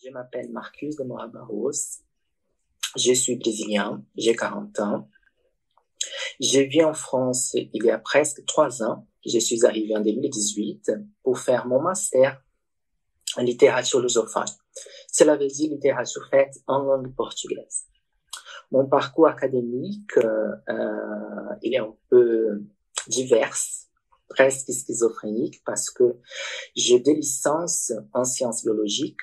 Je m'appelle Marcus de Moura Barros. Je suis brésilien, j'ai 40 ans. Je vis en France il y a presque 3 ans. Je suis arrivé en 2018 pour faire mon master en littérature lusophone. Cela veut dire littérature faite en langue portugaise. Mon parcours académique, il est un peu divers, presque schizophrénique, parce que j'ai des licences en sciences biologiques.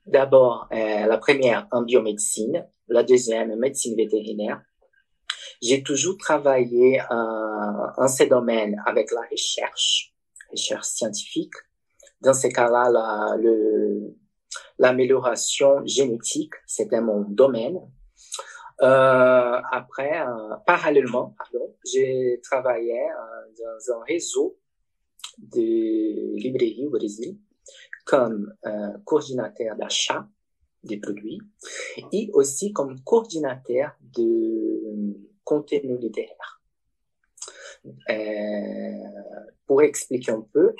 D'abord, la première en biomédecine, la deuxième en médecine vétérinaire. J'ai toujours travaillé en ces domaines avec la recherche scientifique. Dans ces cas-là, l'amélioration génétique, c'était mon domaine. Après, parallèlement, j'ai travaillé dans un réseau de librairies au Brésil comme coordinateur d'achat des produits et aussi comme coordinateur de contenu littéraire. Pour expliquer un peu,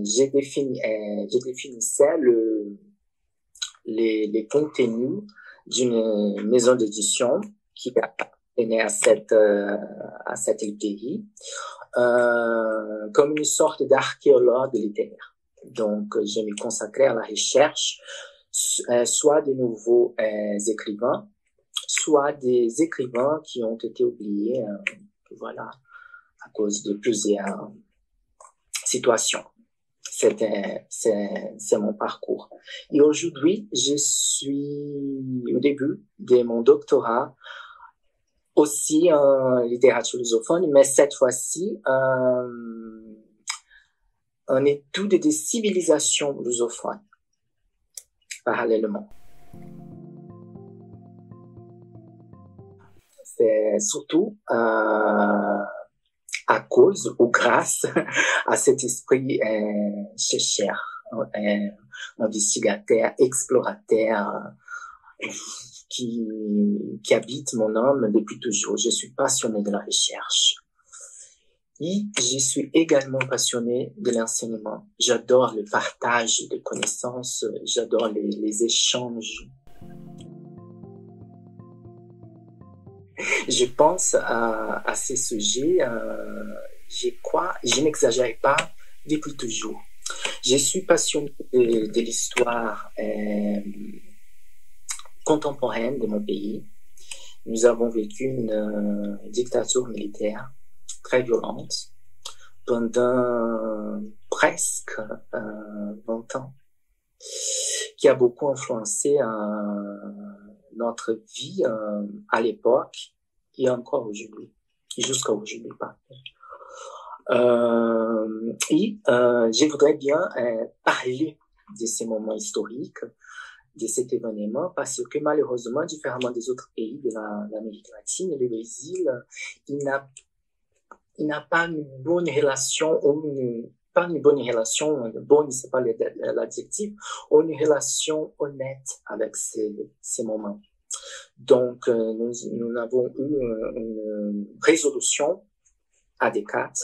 j'ai définissais les contenus d'une maison d'édition qui appartenait à cette librairie comme une sorte d'archéologue littéraire. Donc, je me consacrais à la recherche soit de nouveaux écrivains, soit des écrivains qui ont été oubliés, voilà, à cause de plusieurs situations. C'est mon parcours. Et aujourd'hui, je suis au début de mon doctorat, aussi en littérature lusophone, mais cette fois-ci en étude des civilisations lusophones, parallèlement. C'est surtout à cause ou grâce à cet esprit chercheur, investigateur, explorateur qui habite mon âme depuis toujours. Je suis passionné de la recherche. Et je suis également passionné de l'enseignement. J'adore le partage de connaissances, j'adore les échanges. Je pense à ces sujets, je n'exagère pas depuis toujours. Je suis passionné de l'histoire contemporaine de mon pays. Nous avons vécu une dictature militaire très violente pendant presque 20 ans, qui a beaucoup influencé notre vie à l'époque et encore aujourd'hui, jusqu'à aujourd'hui. Je voudrais bien parler de ces moments historiques, de cet événement, parce que malheureusement, différemment des autres pays de l'Amérique latine, le Brésil, il n'a pas une bonne relation, bonne, c'est pas l'adjectif, ou une relation honnête avec ces moments. Donc, nous avons eu une résolution adéquate.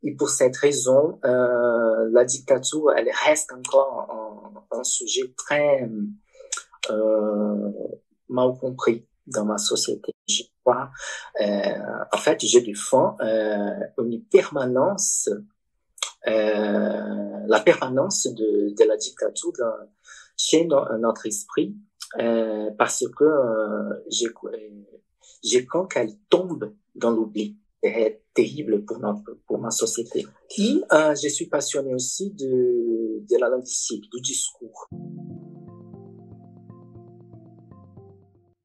Et pour cette raison, la dictature, elle reste encore un sujet très mal compris dans ma société. Je crois, en fait, je défends une permanence, la permanence de la dictature chez notre esprit, parce que je crains qu'elle tombe dans l'oubli. C'est terrible pour ma société. Et je suis passionné aussi de la linguistique, du discours.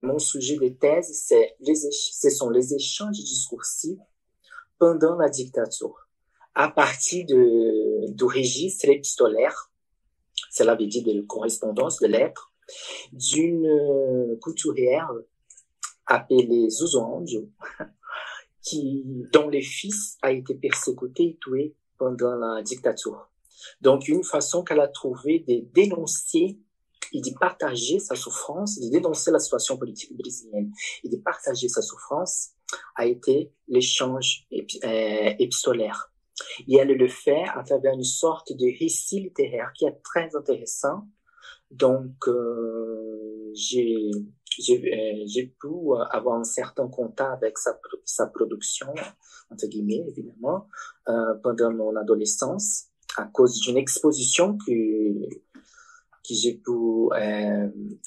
Mon sujet de thèse, ce sont les échanges discursifs pendant la dictature, à partir du registre épistolaire, cela veut dire de correspondance de lettres, d'une couturière appelée Zuzu Anjo, dont le fils a été persécuté et tué pendant la dictature. Donc, une façon qu'elle a trouvé de dénoncer et de partager sa souffrance, de dénoncer la situation politique brésilienne et de partager sa souffrance a été l'échange épistolaire. Et elle le fait à travers une sorte de récit littéraire qui est très intéressant. Donc, j'ai pu avoir un certain contact avec sa production, entre guillemets, évidemment, pendant mon adolescence, à cause d'une exposition que j'ai pu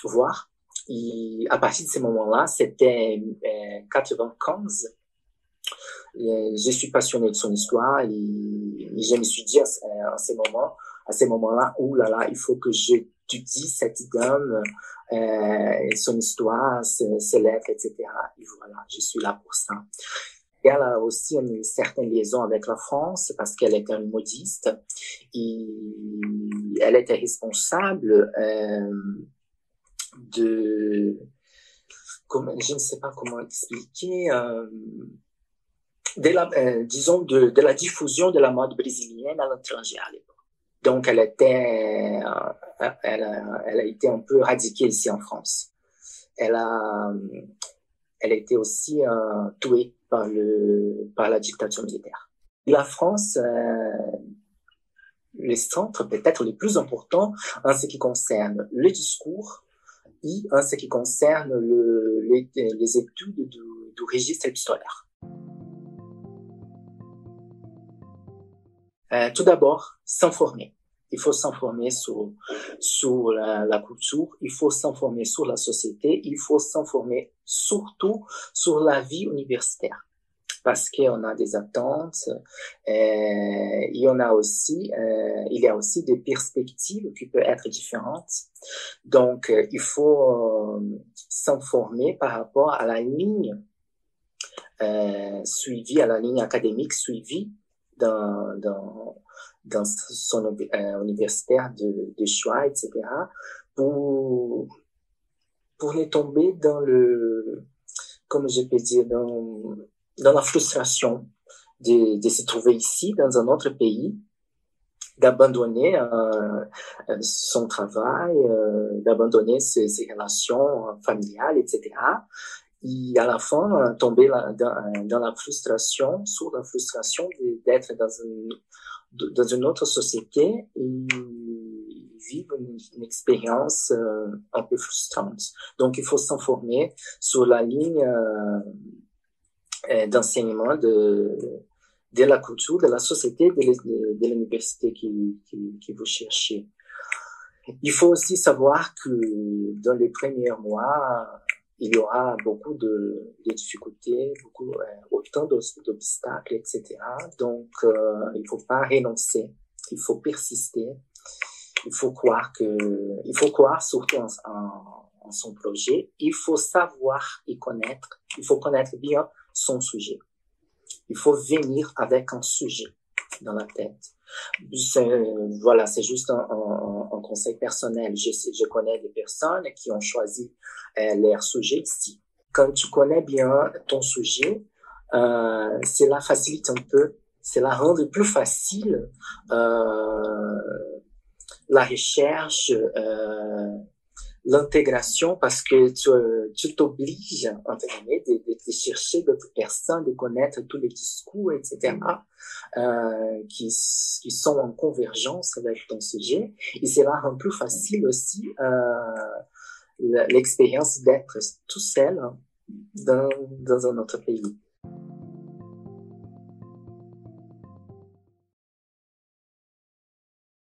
voir. Et à partir de ce moment-là, c'était 95. Je suis passionné de son histoire et je me suis dit à ces moments-là, ouh là là, il faut que j'étudie cette dame, son histoire, ses lettres, etc. Et voilà, je suis là pour ça. Et elle a aussi une certaine liaison avec la France parce qu'elle était une modiste et elle était responsable je ne sais pas comment expliquer, disons de la diffusion de la mode brésilienne à l'étranger à l'époque. Donc elle a été un peu radiquée ici en France. Elle a été aussi tuée par la dictature militaire. Et la France, les centres peut-être les plus importants en ce qui concerne le discours et en ce qui concerne les études du registre épistolaire. Tout d'abord, s'informer. Il faut s'informer sur la culture, il faut s'informer sur la société, il faut s'informer surtout sur la vie universitaire. Parce qu'on a des attentes, il y a aussi des perspectives qui peuvent être différentes. Donc, il faut s'informer par rapport à la ligne suivie, à la ligne académique suivie dans son universitaire de choix, etc., pour ne tomber comme je peux dire, dans la frustration de se trouver ici, dans un autre pays, d'abandonner son travail, d'abandonner ses relations familiales, etc., et à la fin tomber dans la frustration, sur la frustration d'être dans une autre société et vivre une expérience un peu frustrante. Donc il faut s'informer sur la ligne d'enseignement de la culture, de la société, de l'université qui vous cherchez. Il faut aussi savoir que dans les premiers mois, il y aura beaucoup de difficultés, autant d'obstacles, etc. Donc, il faut pas renoncer, il faut persister, il faut croire surtout en son projet. Il faut savoir y connaître, il faut connaître bien son sujet. Il faut venir avec un sujet dans la tête. Voilà, c'est juste un conseil personnel. Je connais des personnes qui ont choisi leur sujet ici. Quand tu connais bien ton sujet, cela facilite un peu, cela rend plus facile la recherche, l'intégration, parce que tu t'obliges, entre guillemets, de chercher d'autres personnes, de connaître tous les discours, etc., qui sont en convergence avec ton sujet. Et cela rend plus facile aussi l'expérience d'être tout seul dans un autre pays.